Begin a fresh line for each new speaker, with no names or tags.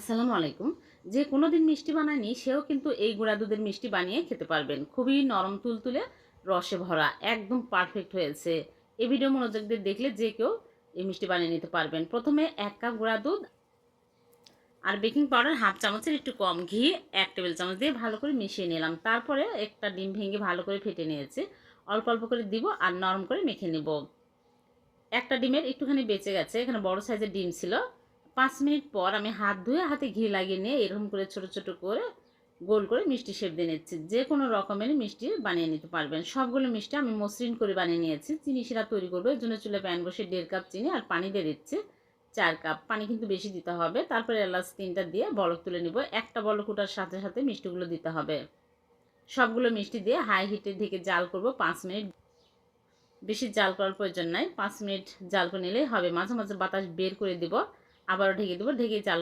আসসালামু আলাইকুম। যে কোনোদিন মিষ্টি বানায়নি সেও কিন্তু এই গুঁড়া দুধের মিষ্টি বানিয়ে খেতে পারবেন। খুবই নরম তুলতুলে, রসে ভরা, একদম পারফেক্ট হয়েছে। এই ভিডিও মনোযোগ দিয়ে দেখলে যে কেউ এই মিষ্টি বানিয়ে নিতে পারবেন। প্রথমে ১ কাপ গুঁড়া দুধ আর বেকিং পাউডার হাফ চামচের একটু কম, ঘি ১ টেবিল চামচ দিয়ে ভালো করে মিশিয়ে নিলাম। তারপরে একটা ডিম ভেঙে ভালো করে ফেটে নিয়েছি। অল্প অল্প করে দিব আর নরম করে মেখে নিব। একটা ডিমের একটুখানি বেঁচে গেছে, এখানে বড় সাইজের ডিম ছিল। ৫ মিনিট পর আমি হাত ধুয়ে হাতে ঘি লাগিয়ে নিয়ে এরকম করে ছোট ছোট করে গোল করে মিষ্টি শেপ দিয়ে নিচ্ছি। যে কোনো রকমের মিষ্টি বানিয়ে নিতে পারবেন। সবগুলো মিষ্টি আমি মসৃণ করে বানিয়ে নিয়েছি। চিনি শিরা তৈরি করবো, এর জন্য চুলায় প্যান বসে ১.৫ কাপ চিনি আর পানি দিয়ে দিচ্ছি ৪ কাপ। পানি কিন্তু বেশি দিতে হবে। তারপরে এলাচ ৩টা দিয়ে বলক তুলে নিব। একটা বলক ওঠার সাথে সাথে মিষ্টিগুলো দিতে হবে। সবগুলো মিষ্টি দিয়ে হাই হিটে ঢেকে জাল করব ৫ মিনিট। বেশি জাল করার প্রয়োজন নাই, ৫ মিনিট জাল করে নিলেই হবে। মাঝে মাঝে বাতাস বের করে দিব, আবারও ঢেকে দেবো, ঢেকে জাল